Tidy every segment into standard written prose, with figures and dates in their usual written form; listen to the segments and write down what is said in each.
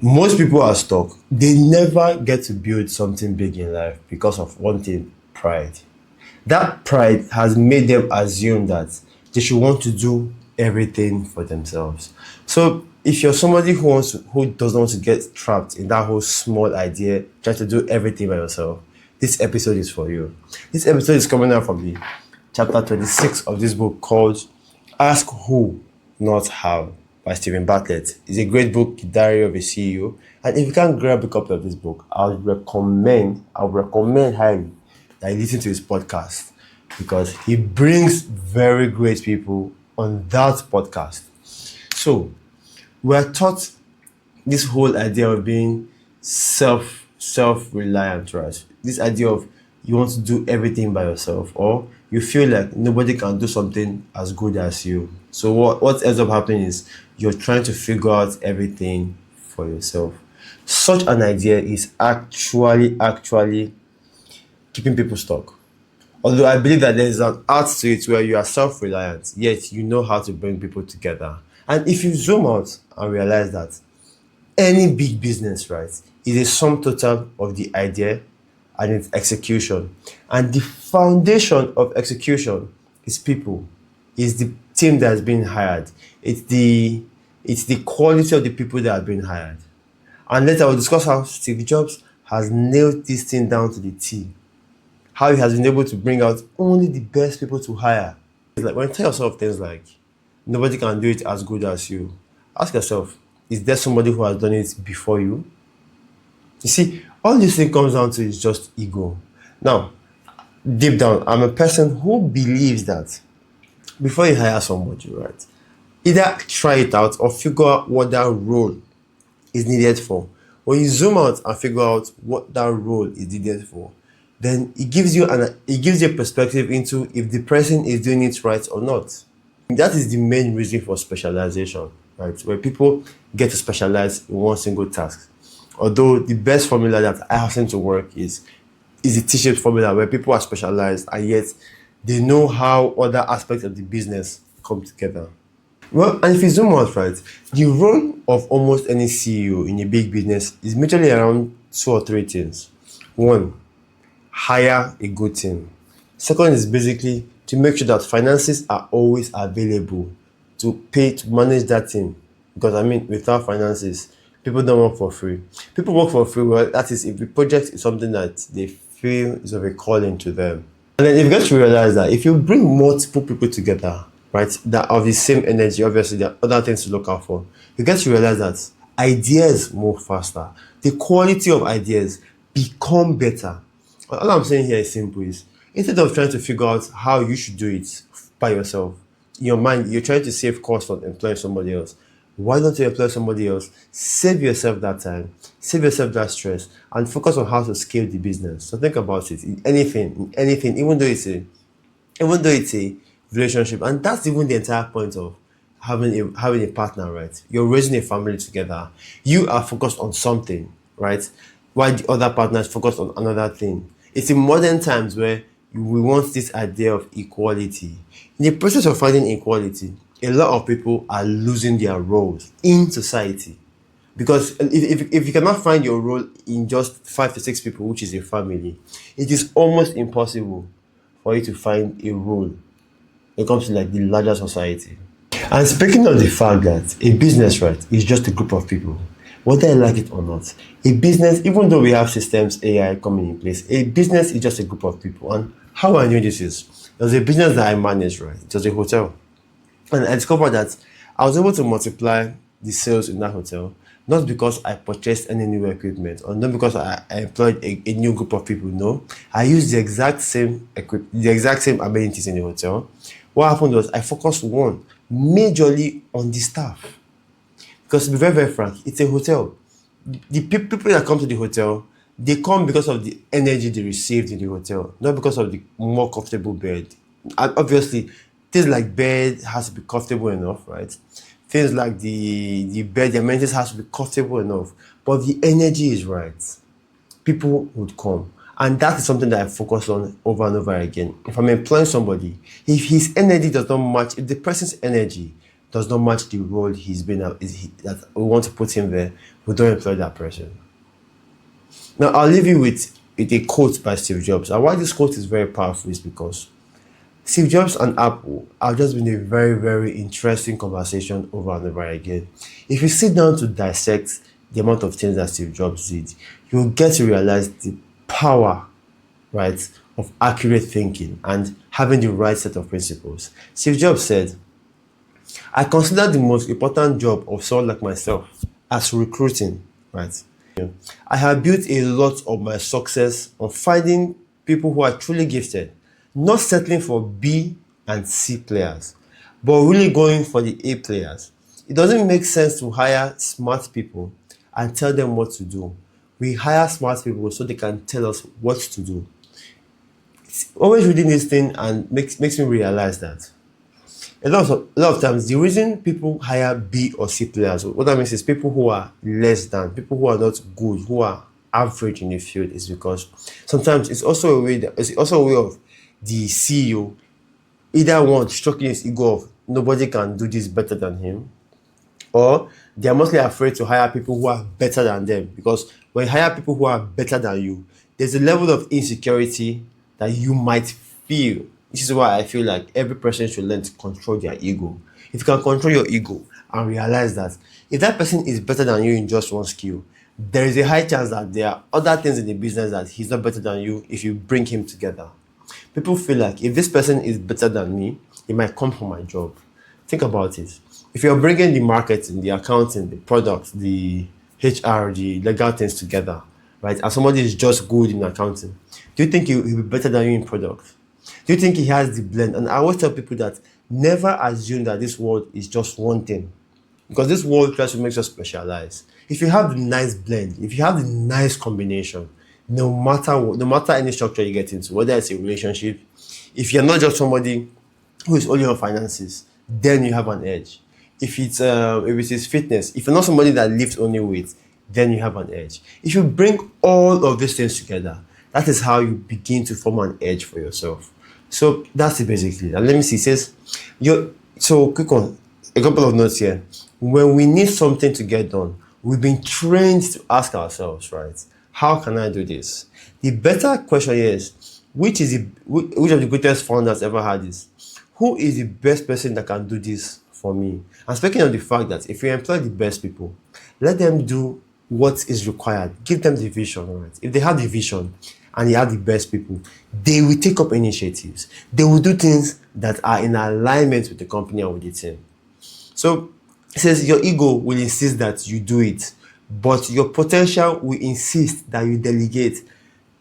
Most people are stuck. They never get to build something big in life because of one thing: pride. That pride has made them assume that they should want to do everything for themselves. So if you're somebody who doesn't want to get trapped in that whole small idea, try to do everything by yourself, this episode is for you. This episode is coming out from the chapter 26 of this book called Ask Who, Not How by Stephen Bartlett. It's a great book, The Diary of a CEO. And if you can't grab a copy of this book, I would recommend highly that you listen to his podcast because he brings very great people on that podcast. So we're taught this whole idea of being self-reliant, right? This idea of you want to do everything by yourself, or you feel like nobody can do something as good as you. So what ends up happening is you're trying to figure out everything for yourself. Such an idea is actually keeping people stuck. Although I believe that there's an art to it where you are self-reliant, yet you know how to bring people together. And if you zoom out and realize that any big business, right, is a sum total of the idea and its execution. And the foundation of execution is people, is the team that has been hired. It's the quality of the people that have been hired. And later we'll discuss how Steve Jobs has nailed this thing down to the T. How he has been able to bring out only the best people to hire. It's like when you tell yourself things like nobody can do it as good as you, ask yourself, is there somebody who has done it before you? You see, all this thing comes down to is just ego. Now, deep down, I'm a person who believes that before you hire somebody, right, either try it out or figure out what that role is needed for. When you zoom out and figure out what that role is needed for, then it gives you a perspective into if the person is doing it right or not. That is the main reason for specialization, right? Where people get to specialize in one single task. Although the best formula that I have seen to work is the T-shaped formula where people are specialized and yet they know how other aspects of the business come together. Well, and if you zoom out, right, the role of almost any CEO in a big business is majorly around two or three things. One, hire a good team. Second is basically to make sure that finances are always available to manage that team. Because I mean, without finances, people don't work for free. People work for free, well, that is if the project is something that they feel is of a calling to them. And then you get to realize that if you bring multiple people together, right, that of the same energy, obviously there are other things to look out for. You get to realize that ideas move faster. The quality of ideas become better. All I'm saying here is simple: is instead of trying to figure out how you should do it by yourself, in your mind you're trying to save cost on employing somebody else. Why don't you employ somebody else? Save yourself that time, save yourself that stress, and focus on how to scale the business. So think about it in anything, even though it's a relationship, and that's even the entire point of having a partner, right? You're raising a family together. You are focused on something, right? While the other partner is focused on another thing. It's in modern times where we want this idea of equality. In the process of finding equality, a lot of people are losing their roles in society. Because if you cannot find your role in just 5 to 6 people, which is a family, it is almost impossible for you to find a role when it comes to like the larger society. And speaking of the fact that a business, right, is just a group of people, whether I like it or not, a business, even though we have systems, AI coming in place, a business is just a group of people. And how I knew this is, there was a business that I managed, right? It was a hotel. And I discovered that I was able to multiply the sales in that hotel, not because I purchased any new equipment or not because I employed a new group of people. No, I used the exact same amenities in the hotel. What happened was I focused majorly on the staff. Because to be very, very frank, it's a hotel. The people that come to the hotel, they come because of the energy they received in the hotel, not because of the more comfortable bed. And obviously, things like bed has to be comfortable enough, right? Things like the bed, the amenities has to be comfortable enough. But the energy is right. People would come. And that is something that I focus on over and over again. If I'm employing somebody, if his energy does not match, if the person's energy does not match the role he's been at, that we want to put him there, we don't employ that person. Now, I'll leave you with a quote by Steve Jobs. And why this quote is very powerful is because Steve Jobs and Apple have just been a very, very interesting conversation over and over again. If you sit down to dissect the amount of things that Steve Jobs did, you'll get to realize the power, right, of accurate thinking and having the right set of principles. Steve Jobs said, I consider the most important job of someone like myself as recruiting, right? I have built a lot of my success on finding people who are truly gifted, not settling for B and C players, but really going for the A players. It doesn't make sense to hire smart people and tell them what to do. We hire smart people so they can tell us what to do. It's always reading this thing and makes me realize that a lot of times the reason people hire B or C players, what that means is people who are less than, people who are not good, who are average in the field, is because sometimes it's also a way of the CEO either one stroking his ego of nobody can do this better than him, or they are mostly afraid to hire people who are better than them, because when you hire people who are better than you, there's a level of insecurity that you might feel. This is why I feel like every person should learn to control their ego. If you can control your ego and realize that if that person is better than you in just one skill, there is a high chance that there are other things in the business that he's not better than you if you bring him together. People feel like if this person is better than me, he might come for my job. Think about it. If you're bringing the marketing, the accounting, the product, the HR, the legal things together, right, and somebody is just good in accounting, do you think he'll be better than you in product? Do you think he has the blend? And I always tell people that never assume that this world is just one thing, because this world tries to make us specialize. If you have the nice blend, if you have the nice combination, no matter what, no matter any structure you get into, whether it's a relationship, if you're not just somebody who is only on finances, then you have an edge. If it's fitness, if you're not somebody that lifts only weight, then you have an edge. If you bring all of these things together, that is how you begin to form an edge for yourself. So that's it basically. And let me see, it says, so quick one, a couple of notes here. When we need something to get done, we've been trained to ask ourselves, right, how can I do this? The better question here is, which of the greatest founders ever had this? Who is the best person that can do this for me? And speaking of the fact that if you employ the best people, let them do what is required. Give them the vision, right? If they have the vision and you have the best people, they will take up initiatives. They will do things that are in alignment with the company and with the team. So it says your ego will insist that you do it, but your potential will insist that you delegate.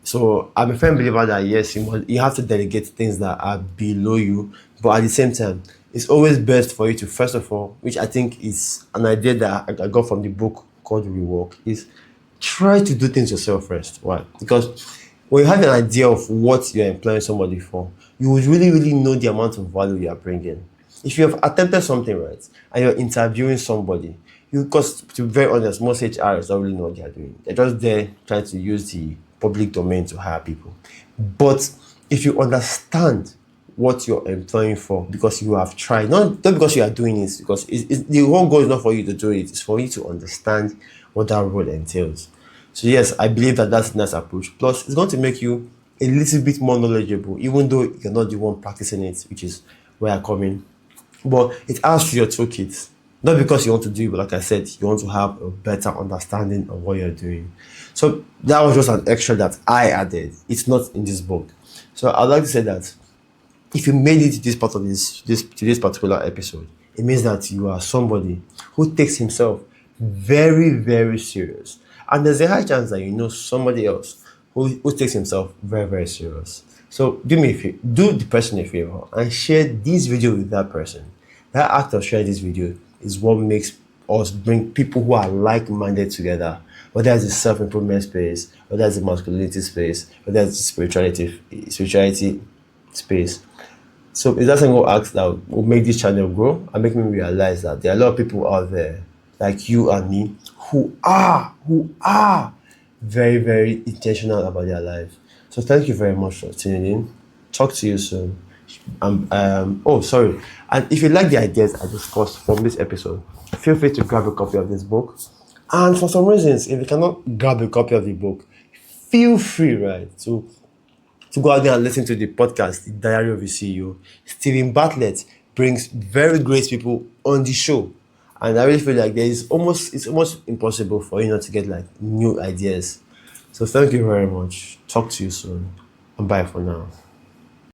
So I'm a firm believer that yes, you have to delegate things that are below you, but at the same time, it's always best for you to, first of all, which I think is an idea that I got from the book called Rework, is try to do things yourself first. Why? Because when you have an idea of what you're employing somebody for, you would really, really know the amount of value you are bringing. If you have attempted something right and you're interviewing somebody, because to be very honest, most HRs don't really know what they're doing. They're just there trying to use the public domain to hire people. But if you understand what you're employing for, because you have tried, not because you are doing it, because the whole goal is not for you to do it, it's for you to understand what that role entails. So yes, I believe that that's a nice approach. Plus, it's going to make you a little bit more knowledgeable, even though you're not the one practicing it, which is where I come in. But it adds to your toolkit. Not because you want to do it, but like I said, you want to have a better understanding of what you're doing. So that was just an extra that I added. It's not in this book. So I'd like to say that if you made it to this part of this particular episode, it means that you are somebody who takes himself very, very serious. And there's a high chance that you know somebody else who takes himself very, very serious. So do the person a favor and share this video with that person. That act of sharing this video is what makes us bring people who are like-minded together, whether it's a self-improvement space, whether it's a masculinity space, whether it's a spirituality space. So it's that single act that will make this channel grow and make me realize that there are a lot of people out there like you and me who are very, very intentional about their life. So thank you very much for tuning in. Talk to you soon. Oh, sorry. And if you like the ideas I discussed from this episode, feel free to grab a copy of this book. And for some reasons, if you cannot grab a copy of the book, feel free, right, to go out there and listen to the podcast, The Diary of a CEO. Stephen Bartlett brings very great people on the show. And I really feel like it's almost impossible for you not to get like new ideas. So thank you very much. Talk to you soon. And bye for now.